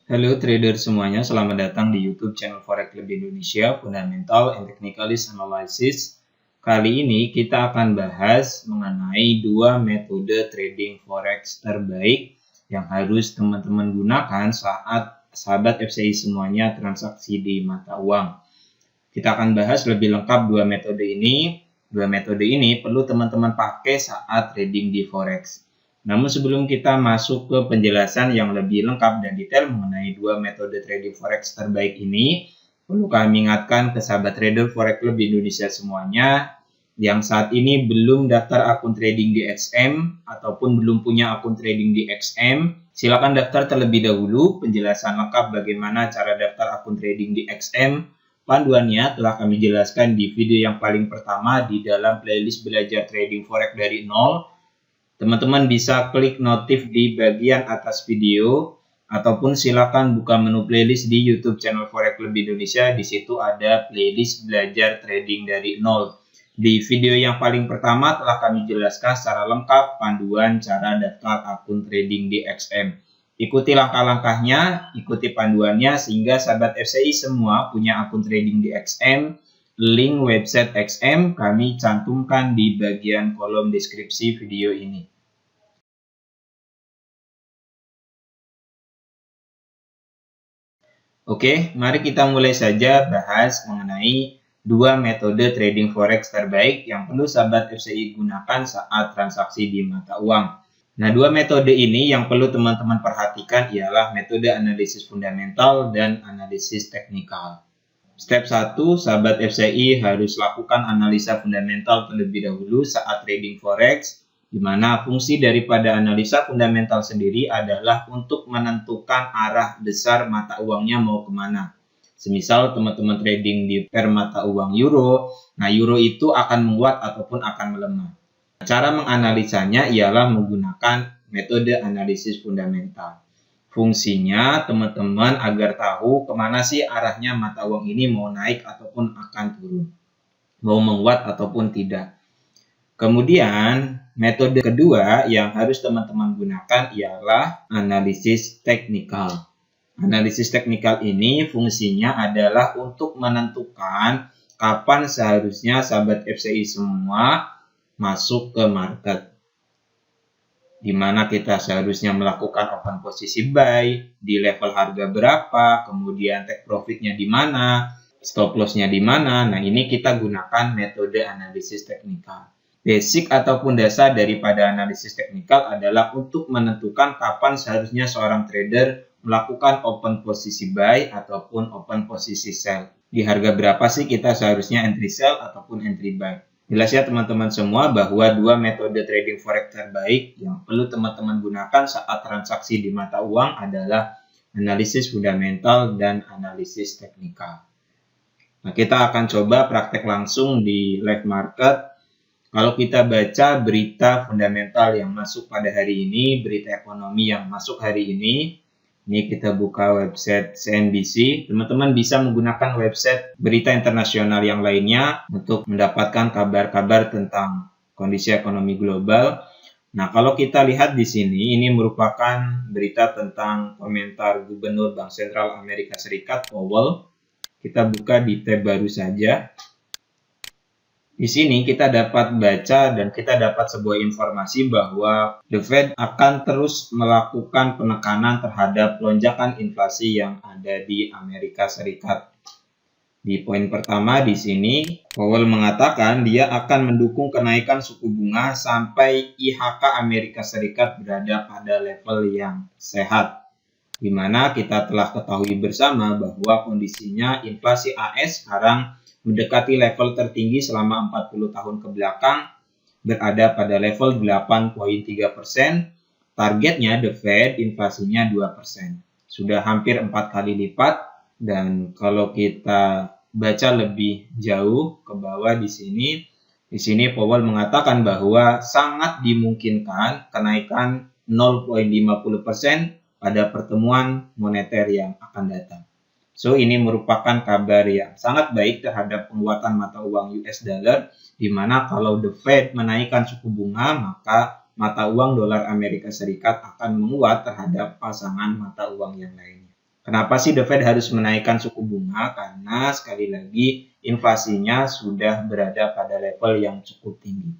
Halo trader semuanya, selamat datang di YouTube channel Forex Club Indonesia, Fundamental and Technicalist Analysis. Kali ini kita akan bahas mengenai dua metode trading Forex terbaik yang harus teman-teman gunakan saat sahabat FCI semuanya transaksi di mata uang. Kita akan bahas lebih lengkap dua metode ini. Dua metode ini perlu teman-teman pakai saat trading di Forex. Namun sebelum kita masuk ke penjelasan yang lebih lengkap dan detail mengenai dua metode trading Forex terbaik ini, perlu kami ingatkan ke sahabat trader Forex Club Indonesia semuanya yang saat ini belum daftar akun trading di XM ataupun belum punya akun trading di XM, silakan daftar terlebih dahulu. Penjelasan lengkap bagaimana cara daftar akun trading di XM, panduannya telah kami jelaskan di video yang paling pertama di dalam playlist belajar trading Forex dari nol. Teman-teman bisa klik notif di bagian atas video ataupun silakan buka menu playlist di YouTube channel Forex Club Indonesia. Di situ ada playlist belajar trading dari nol. Di video yang paling pertama telah kami jelaskan secara lengkap panduan cara daftar akun trading di XM. Ikuti langkah-langkahnya, ikuti panduannya sehingga sahabat FCI semua punya akun trading di XM. Link website XM kami cantumkan di bagian kolom deskripsi video ini. Oke, mari kita mulai saja bahas mengenai dua metode trading Forex terbaik yang perlu sahabat FCI gunakan saat transaksi di mata uang. Nah, dua metode ini yang perlu teman-teman perhatikan ialah metode analisis fundamental dan analisis teknikal. Step 1, sahabat FCI harus lakukan analisa fundamental terlebih dahulu saat trading Forex, di mana fungsi daripada analisa fundamental sendiri adalah untuk menentukan arah besar mata uangnya mau kemana. Semisal teman-teman trading di pair mata uang euro, nah euro itu akan menguat ataupun akan melemah. Cara menganalisanya ialah menggunakan metode analisis fundamental. Fungsinya teman-teman agar tahu kemana sih arahnya mata uang ini mau naik ataupun akan turun, mau menguat ataupun tidak. Kemudian metode kedua yang harus teman-teman gunakan ialah analisis teknikal. Analisis teknikal ini fungsinya adalah untuk menentukan kapan seharusnya sahabat FCI semua masuk ke market, di mana kita seharusnya melakukan open posisi buy di level harga berapa, kemudian take profitnya di mana, stop lossnya di mana. Nah, ini kita gunakan metode analisis teknikal. Basic ataupun dasar daripada analisis teknikal adalah untuk menentukan kapan seharusnya seorang trader melakukan open posisi buy ataupun open posisi sell. Di harga berapa sih kita seharusnya entry sell ataupun entry buy. Jelas ya teman-teman semua bahwa dua metode trading Forex terbaik yang perlu teman-teman gunakan saat transaksi di mata uang adalah analisis fundamental dan analisis teknikal. Nah, kita akan coba praktek langsung di live market. Kalau kita baca berita fundamental yang masuk pada hari ini, berita ekonomi yang masuk hari ini kita buka website CNBC. Teman-teman bisa menggunakan website berita internasional yang lainnya untuk mendapatkan kabar-kabar tentang kondisi ekonomi global. Nah, kalau kita lihat di sini, ini merupakan berita tentang komentar Gubernur Bank Sentral Amerika Serikat, Powell. Kita buka di tab baru saja. Di sini kita dapat baca dan kita dapat sebuah informasi bahwa The Fed akan terus melakukan penekanan terhadap lonjakan inflasi yang ada di Amerika Serikat. Di poin pertama di sini, Powell mengatakan dia akan mendukung kenaikan suku bunga sampai IHK Amerika Serikat berada pada level yang sehat. Di mana kita telah ketahui bersama bahwa kondisinya inflasi AS sekarang mendekati level tertinggi selama 40 tahun ke belakang, berada pada level 8,3%. Targetnya The Fed inflasinya 2%. Sudah hampir 4 kali lipat, dan kalau kita baca lebih jauh ke bawah di sini Powell mengatakan bahwa sangat dimungkinkan kenaikan 0,50% pada pertemuan moneter yang akan datang. So, ini merupakan kabar yang sangat baik terhadap penguatan mata uang US dollar, di mana kalau The Fed menaikkan suku bunga, maka mata uang dolar Amerika Serikat akan menguat terhadap pasangan mata uang yang lainnya. Kenapa sih The Fed harus menaikkan suku bunga? Karena sekali lagi inflasinya sudah berada pada level yang cukup tinggi.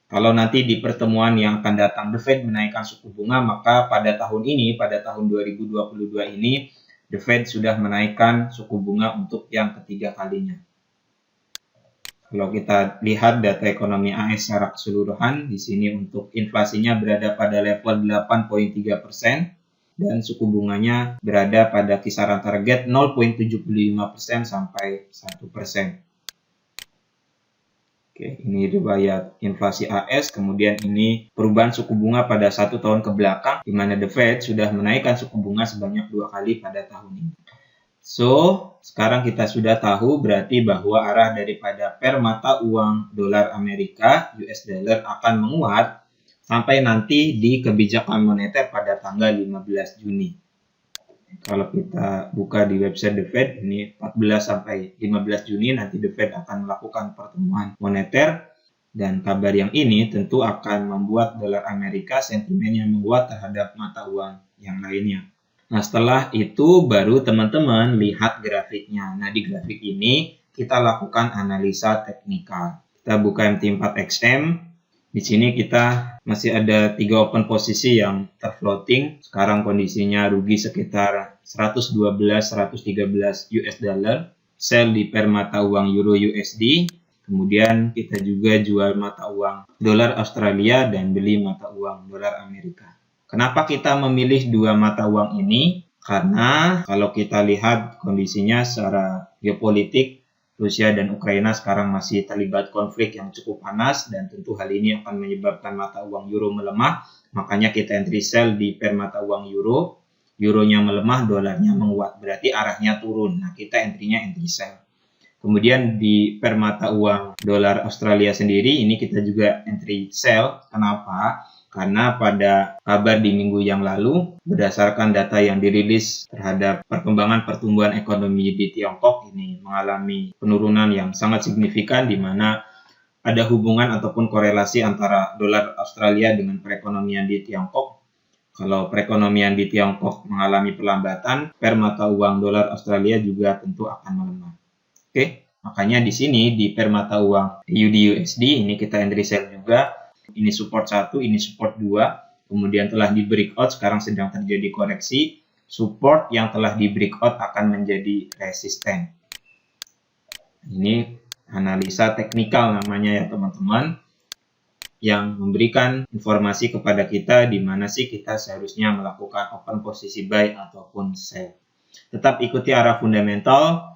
Kalau nanti di pertemuan yang akan datang The Fed menaikkan suku bunga, maka pada tahun ini, pada tahun 2022 ini, The Fed sudah menaikkan suku bunga untuk yang ketiga kalinya. Kalau kita lihat data ekonomi AS secara keseluruhan, di sini untuk inflasinya berada pada level 8,3%. Dan suku bunganya berada pada kisaran target 0,75% sampai 1%. Oke, ini riwayat inflasi AS, kemudian ini perubahan suku bunga pada 1 tahun ke belakang, di mana The Fed sudah menaikkan suku bunga sebanyak 2 kali pada tahun ini. So, sekarang kita sudah tahu berarti bahwa arah daripada per mata uang dolar Amerika, US dollar akan menguat sampai nanti di kebijakan moneter pada tanggal 15 Juni. Kalau kita buka di website The Fed, ini 14 sampai 15 Juni nanti The Fed akan melakukan pertemuan moneter. Dan kabar yang ini tentu akan membuat dolar Amerika sentimennya menguat terhadap mata uang yang lainnya. Nah, setelah itu baru teman-teman lihat grafiknya. Nah, di grafik ini kita lakukan analisa teknikal. Kita buka MT4XM. Di sini kita masih ada 3 open posisi yang terfloating. Sekarang kondisinya rugi sekitar 112-113 US dollar. Sell di per mata uang Euro USD. Kemudian kita juga jual mata uang dolar Australia dan beli mata uang dolar Amerika. Kenapa kita memilih 2 mata uang ini? Karena kalau kita lihat kondisinya secara geopolitik, Rusia dan Ukraina sekarang masih terlibat konflik yang cukup panas dan tentu hal ini akan menyebabkan mata uang euro melemah. Makanya kita entry sell di per mata uang euro. Euronya melemah, dolarnya menguat. Berarti arahnya turun. Nah, kita entry-nya entry sell. Kemudian di per mata uang dolar Australia sendiri, ini kita juga entry sell. Kenapa? Karena pada kabar di minggu yang lalu, berdasarkan data yang dirilis terhadap perkembangan pertumbuhan ekonomi di Tiongkok ini mengalami penurunan yang sangat signifikan, di mana ada hubungan ataupun korelasi antara dolar Australia dengan perekonomian di Tiongkok. Kalau perekonomian di Tiongkok mengalami pelambatan, per mata uang dolar Australia juga tentu akan melemah. Oke, makanya di sini di per mata uang AUD/USD ini kita entry sell juga. Ini support 1, ini support 2, kemudian telah di breakout, sekarang sedang terjadi koreksi. Support yang telah di breakout akan menjadi resisten. Ini analisa teknikal namanya ya teman-teman, yang memberikan informasi kepada kita di mana sih kita seharusnya melakukan open posisi buy ataupun sell. Tetap ikuti arah fundamental.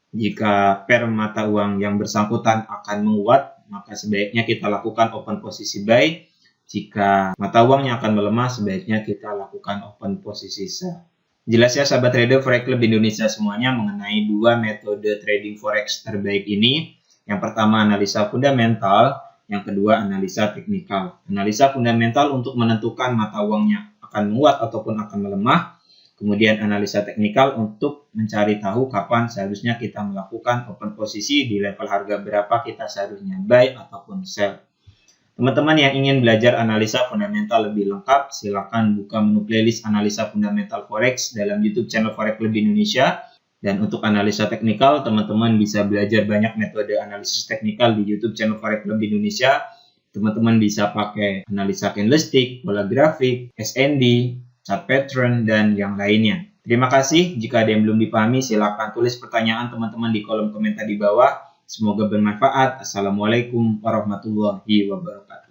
Jika per mata uang yang bersangkutan akan menguat, maka sebaiknya kita lakukan open posisi buy. Jika mata uangnya akan melemah, sebaiknya kita lakukan open posisi sell. Jelas ya sahabat trader Forex Club Indonesia semuanya mengenai 2 metode trading forex terbaik ini. Yang pertama analisa fundamental, yang kedua analisa teknikal. Analisa fundamental untuk menentukan mata uangnya akan menguat ataupun akan melemah. Kemudian analisa teknikal untuk mencari tahu kapan seharusnya kita melakukan open posisi, di level harga berapa kita seharusnya buy ataupun sell. Teman-teman yang ingin belajar analisa fundamental lebih lengkap, silakan buka menu playlist analisa fundamental forex dalam YouTube channel Forex Club Indonesia. Dan untuk analisa teknikal, teman-teman bisa belajar banyak metode analisis teknikal di YouTube channel Forex Club Indonesia. Teman-teman bisa pakai analisa candlestick, pola grafik, SND, chart pattern, dan yang lainnya. Terima kasih. Jika ada yang belum dipahami, silakan tulis pertanyaan teman-teman di kolom komentar di bawah. Semoga bermanfaat. Assalamualaikum warahmatullahi wabarakatuh.